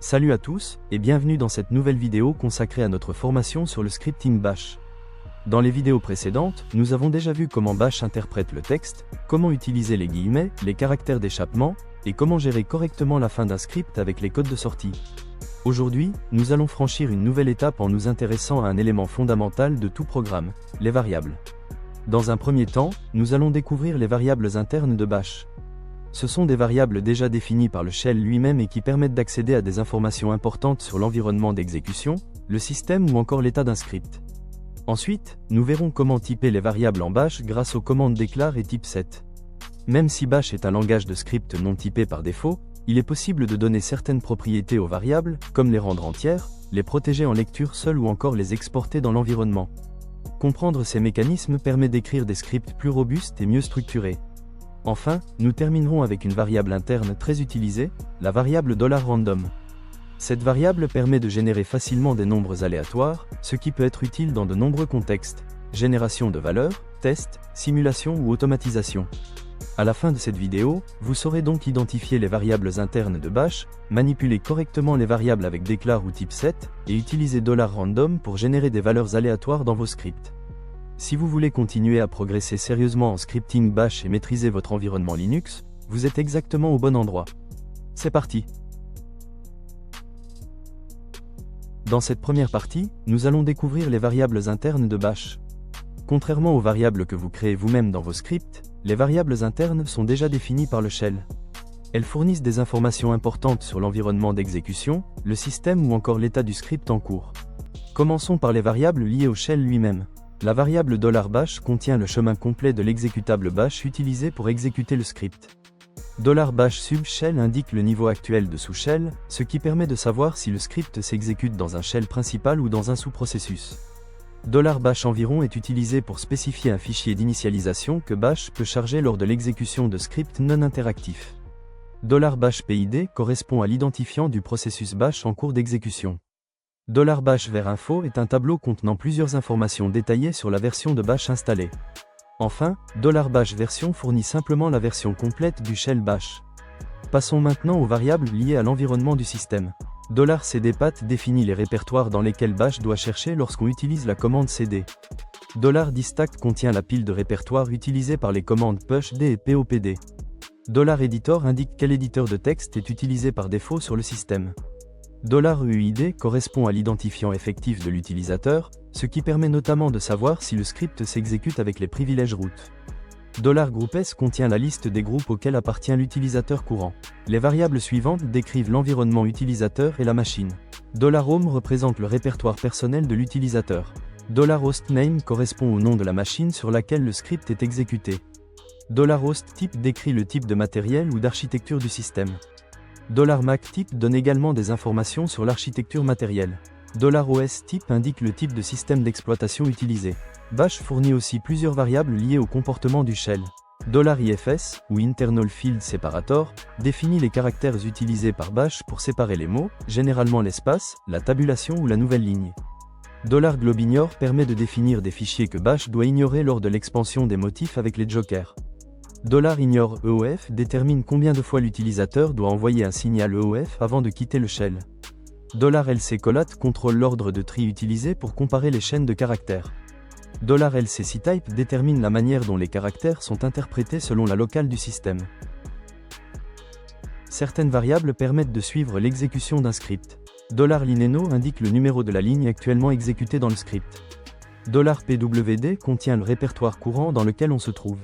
Salut à tous, et bienvenue dans cette nouvelle vidéo consacrée à notre formation sur le scripting Bash. Dans les vidéos précédentes, nous avons déjà vu comment Bash interprète le texte, comment utiliser les guillemets, les caractères d'échappement, et comment gérer correctement la fin d'un script avec les codes de sortie. Aujourd'hui, nous allons franchir une nouvelle étape en nous intéressant à un élément fondamental de tout programme, les variables. Dans un premier temps, nous allons découvrir les variables internes de Bash. Ce sont des variables déjà définies par le shell lui-même et qui permettent d'accéder à des informations importantes sur l'environnement d'exécution, le système ou encore l'état d'un script. Ensuite, nous verrons comment typer les variables en Bash grâce aux commandes declare et typeset. Même si Bash est un langage de script non typé par défaut, il est possible de donner certaines propriétés aux variables, comme les rendre entières, les protéger en lecture seule ou encore les exporter dans l'environnement. Comprendre ces mécanismes permet d'écrire des scripts plus robustes et mieux structurés. Enfin, nous terminerons avec une variable interne très utilisée, la variable $random. Cette variable permet de générer facilement des nombres aléatoires, ce qui peut être utile dans de nombreux contextes, génération de valeurs, tests, simulation ou automatisation. À la fin de cette vidéo, vous saurez donc identifier les variables internes de Bash, manipuler correctement les variables avec declare ou typeset, et utiliser $random pour générer des valeurs aléatoires dans vos scripts. Si vous voulez continuer à progresser sérieusement en scripting Bash et maîtriser votre environnement Linux, vous êtes exactement au bon endroit. C'est parti! Dans cette première partie, nous allons découvrir les variables internes de Bash. Contrairement aux variables que vous créez vous-même dans vos scripts, les variables internes sont déjà définies par le shell. Elles fournissent des informations importantes sur l'environnement d'exécution, le système ou encore l'état du script en cours. Commençons par les variables liées au shell lui-même. La variable $bash contient le chemin complet de l'exécutable bash utilisé pour exécuter le script. $bash subshell indique le niveau actuel de sous-shell, ce qui permet de savoir si le script s'exécute dans un shell principal ou dans un sous-processus. $bash environ est utilisé pour spécifier un fichier d'initialisation que Bash peut charger lors de l'exécution de scripts non interactifs. $bash PID correspond à l'identifiant du processus Bash en cours d'exécution. $bash vers info est un tableau contenant plusieurs informations détaillées sur la version de Bash installée. Enfin, $bash version fournit simplement la version complète du shell Bash. Passons maintenant aux variables liées à l'environnement du système. $cdpat définit les répertoires dans lesquels Bash doit chercher lorsqu'on utilise la commande cd. $distack contient la pile de répertoires utilisée par les commandes pushd et popd. $editor indique quel éditeur de texte est utilisé par défaut sur le système. $uid correspond à l'identifiant effectif de l'utilisateur, ce qui permet notamment de savoir si le script s'exécute avec les privilèges root. $groups contient la liste des groupes auxquels appartient l'utilisateur courant. Les variables suivantes décrivent l'environnement utilisateur et la machine. $home représente le répertoire personnel de l'utilisateur. $hostname correspond au nom de la machine sur laquelle le script est exécuté. $hosttype décrit le type de matériel ou d'architecture du système. $mactype donne également des informations sur l'architecture matérielle. $OStype indique le type de système d'exploitation utilisé. Bash fournit aussi plusieurs variables liées au comportement du shell. $ifs, ou Internal Field Separator, définit les caractères utilisés par Bash pour séparer les mots, généralement l'espace, la tabulation ou la nouvelle ligne. $globignore permet de définir des fichiers que Bash doit ignorer lors de l'expansion des motifs avec les jokers. $ignore EOF détermine combien de fois l'utilisateur doit envoyer un signal EOF avant de quitter le shell. $lccollat contrôle l'ordre de tri utilisé pour comparer les chaînes de caractères. $lccytype détermine la manière dont les caractères sont interprétés selon la locale du système. Certaines variables permettent de suivre l'exécution d'un script. $lineno indique le numéro de la ligne actuellement exécutée dans le script. $pwd contient le répertoire courant dans lequel on se trouve.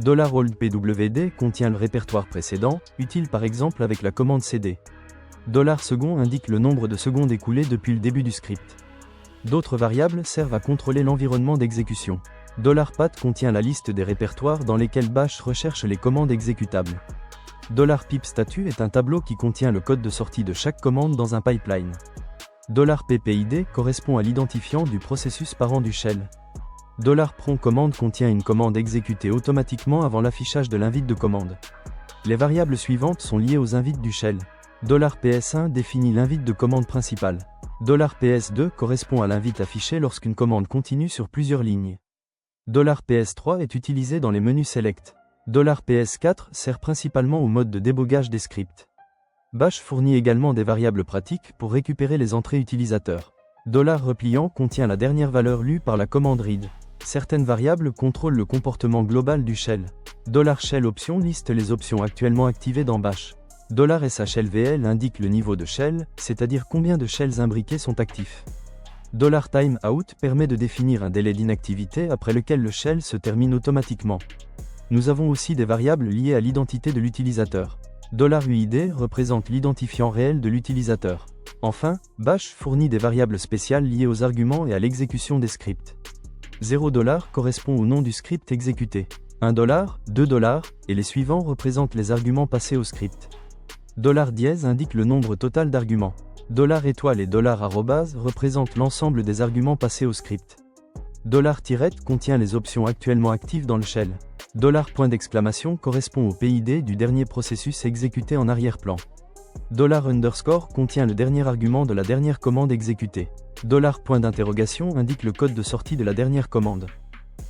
$oldpwd contient le répertoire précédent, utile par exemple avec la commande cd. $second indique le nombre de secondes écoulées depuis le début du script. D'autres variables servent à contrôler l'environnement d'exécution. $pat contient la liste des répertoires dans lesquels Bash recherche les commandes exécutables. $pipStatu est un tableau qui contient le code de sortie de chaque commande dans un pipeline. $ppid correspond à l'identifiant du processus parent du shell. $prompt commande contient une commande exécutée automatiquement avant l'affichage de l'invite de commande. Les variables suivantes sont liées aux invites du shell. $ps1 définit l'invite de commande principale. $ps2 correspond à l'invite affiché lorsqu'une commande continue sur plusieurs lignes. $ps3 est utilisé dans les menus select. $ps4 sert principalement au mode de débogage des scripts. Bash fournit également des variables pratiques pour récupérer les entrées utilisateurs. $repliant contient la dernière valeur lue par la commande read. Certaines variables contrôlent le comportement global du shell. $shell option liste les options actuellement activées dans Bash. $shlvl indique le niveau de shell, c'est-à-dire combien de shells imbriqués sont actifs. $timeout permet de définir un délai d'inactivité après lequel le shell se termine automatiquement. Nous avons aussi des variables liées à l'identité de l'utilisateur. $UID représente l'identifiant réel de l'utilisateur. Enfin, Bash fournit des variables spéciales liées aux arguments et à l'exécution des scripts. $0 correspond au nom du script exécuté. $1, $2 et les suivants représentent les arguments passés au script. $dièse indique le nombre total d'arguments. $étoile et $arrobase représentent l'ensemble des arguments passés au script. $tirette contient les options actuellement actives dans le shell. $point d'exclamation correspond au PID du dernier processus exécuté en arrière-plan. $_ contient le dernier argument de la dernière commande exécutée. Point d'interrogation indique le code de sortie de la dernière commande.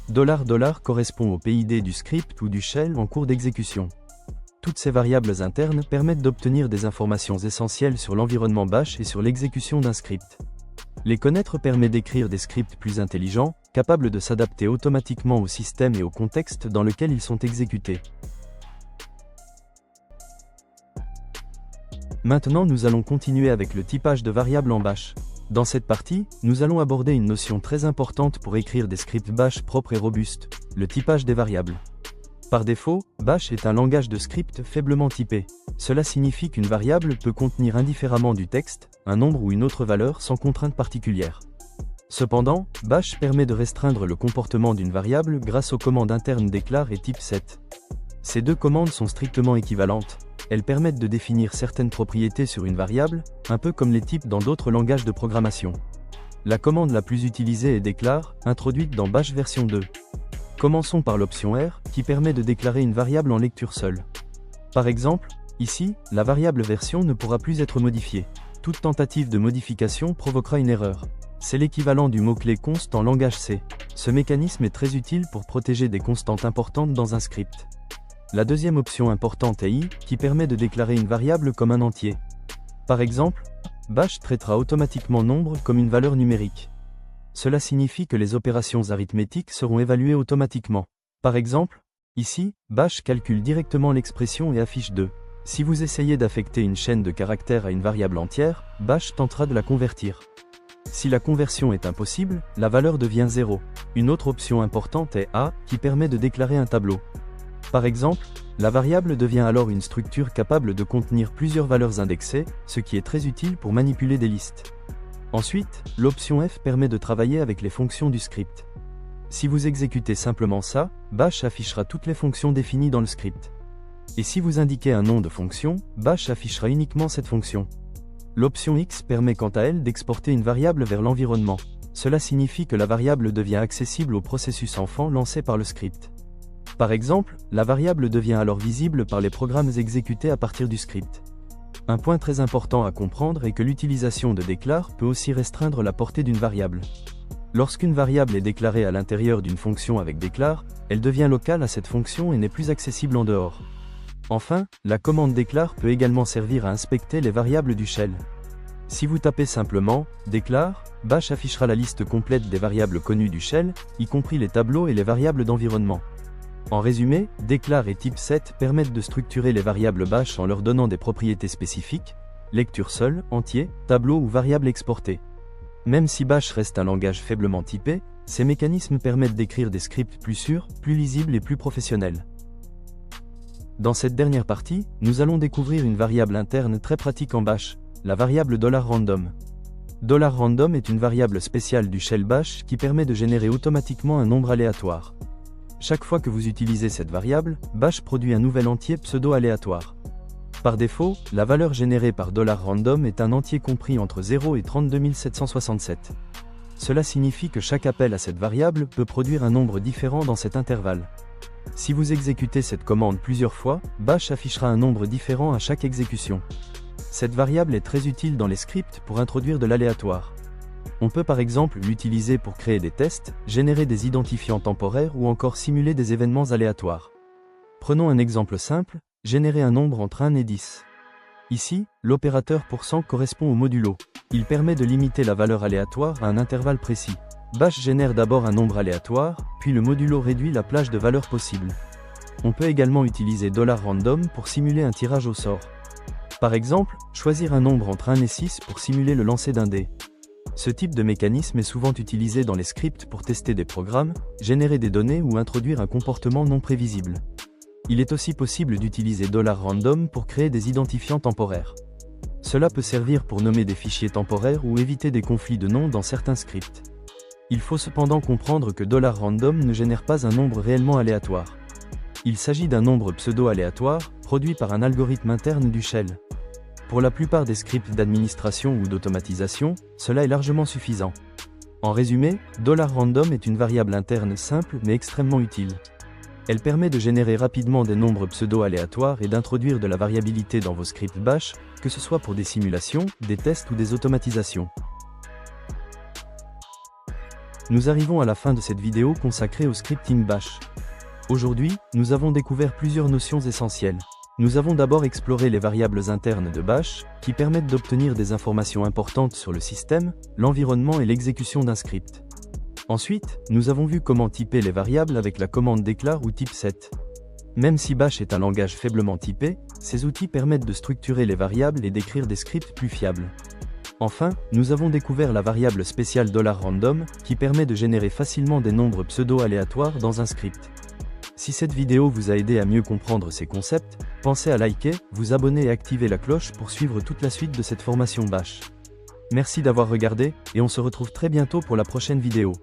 $$ correspond au PID du script ou du shell en cours d'exécution. Toutes ces variables internes permettent d'obtenir des informations essentielles sur l'environnement Bash et sur l'exécution d'un script. Les connaître permet d'écrire des scripts plus intelligents, capables de s'adapter automatiquement au système et au contexte dans lequel ils sont exécutés. Maintenant nous allons continuer avec le typage de variables en Bash. Dans cette partie, nous allons aborder une notion très importante pour écrire des scripts Bash propres et robustes, le typage des variables. Par défaut, Bash est un langage de script faiblement typé. Cela signifie qu'une variable peut contenir indifféremment du texte, un nombre ou une autre valeur sans contrainte particulière. Cependant, Bash permet de restreindre le comportement d'une variable grâce aux commandes internes declare et typeset. Ces deux commandes sont strictement équivalentes. Elles permettent de définir certaines propriétés sur une variable, un peu comme les types dans d'autres langages de programmation. La commande la plus utilisée est declare, introduite dans Bash version 2. Commençons par l'option R, qui permet de déclarer une variable en lecture seule. Par exemple, ici, la variable version ne pourra plus être modifiée. Toute tentative de modification provoquera une erreur. C'est l'équivalent du mot-clé const en langage C. Ce mécanisme est très utile pour protéger des constantes importantes dans un script. La deuxième option importante est I, qui permet de déclarer une variable comme un entier. Par exemple, Bash traitera automatiquement nombre comme une valeur numérique. Cela signifie que les opérations arithmétiques seront évaluées automatiquement. Par exemple, ici, Bash calcule directement l'expression et affiche 2. Si vous essayez d'affecter une chaîne de caractères à une variable entière, Bash tentera de la convertir. Si la conversion est impossible, la valeur devient 0. Une autre option importante est A, qui permet de déclarer un tableau. Par exemple, la variable devient alors une structure capable de contenir plusieurs valeurs indexées, ce qui est très utile pour manipuler des listes. Ensuite, l'option F permet de travailler avec les fonctions du script. Si vous exécutez simplement ça, Bash affichera toutes les fonctions définies dans le script. Et si vous indiquez un nom de fonction, Bash affichera uniquement cette fonction. L'option X permet quant à elle d'exporter une variable vers l'environnement. Cela signifie que la variable devient accessible au processus enfant lancé par le script. Par exemple, la variable devient alors visible par les programmes exécutés à partir du script. Un point très important à comprendre est que l'utilisation de declare peut aussi restreindre la portée d'une variable. Lorsqu'une variable est déclarée à l'intérieur d'une fonction avec declare, elle devient locale à cette fonction et n'est plus accessible en dehors. Enfin, la commande declare peut également servir à inspecter les variables du shell. Si vous tapez simplement declare, Bash affichera la liste complète des variables connues du shell, y compris les tableaux et les variables d'environnement. En résumé, declare et typeset permettent de structurer les variables Bash en leur donnant des propriétés spécifiques, lecture seule, entier, tableau ou variable exportée. Même si Bash reste un langage faiblement typé, ces mécanismes permettent d'écrire des scripts plus sûrs, plus lisibles et plus professionnels. Dans cette dernière partie, nous allons découvrir une variable interne très pratique en Bash, la variable $random. $random est une variable spéciale du shell Bash qui permet de générer automatiquement un nombre aléatoire. Chaque fois que vous utilisez cette variable, Bash produit un nouvel entier pseudo-aléatoire. Par défaut, la valeur générée par $random est un entier compris entre 0 et 32 767. Cela signifie que chaque appel à cette variable peut produire un nombre différent dans cet intervalle. Si vous exécutez cette commande plusieurs fois, Bash affichera un nombre différent à chaque exécution. Cette variable est très utile dans les scripts pour introduire de l'aléatoire. On peut par exemple l'utiliser pour créer des tests, générer des identifiants temporaires ou encore simuler des événements aléatoires. Prenons un exemple simple, générer un nombre entre 1 et 10. Ici, l'opérateur %, correspond au modulo. Il permet de limiter la valeur aléatoire à un intervalle précis. Bash génère d'abord un nombre aléatoire, puis le modulo réduit la plage de valeurs possibles. On peut également utiliser $random pour simuler un tirage au sort. Par exemple, choisir un nombre entre 1 et 6 pour simuler le lancer d'un dé. Ce type de mécanisme est souvent utilisé dans les scripts pour tester des programmes, générer des données ou introduire un comportement non prévisible. Il est aussi possible d'utiliser $random pour créer des identifiants temporaires. Cela peut servir pour nommer des fichiers temporaires ou éviter des conflits de noms dans certains scripts. Il faut cependant comprendre que $random ne génère pas un nombre réellement aléatoire. Il s'agit d'un nombre pseudo-aléatoire, produit par un algorithme interne du shell. Pour la plupart des scripts d'administration ou d'automatisation, cela est largement suffisant. En résumé, $random est une variable interne simple mais extrêmement utile. Elle permet de générer rapidement des nombres pseudo-aléatoires et d'introduire de la variabilité dans vos scripts bash, que ce soit pour des simulations, des tests ou des automatisations. Nous arrivons à la fin de cette vidéo consacrée au scripting bash. Aujourd'hui, nous avons découvert plusieurs notions essentielles. Nous avons d'abord exploré les variables internes de bash, qui permettent d'obtenir des informations importantes sur le système, l'environnement et l'exécution d'un script. Ensuite, nous avons vu comment typer les variables avec la commande declare ou typeset. Même si bash est un langage faiblement typé, ces outils permettent de structurer les variables et d'écrire des scripts plus fiables. Enfin, nous avons découvert la variable spéciale $random, qui permet de générer facilement des nombres pseudo-aléatoires dans un script. Si cette vidéo vous a aidé à mieux comprendre ces concepts, pensez à liker, vous abonner et activer la cloche pour suivre toute la suite de cette formation bash. Merci d'avoir regardé, et on se retrouve très bientôt pour la prochaine vidéo.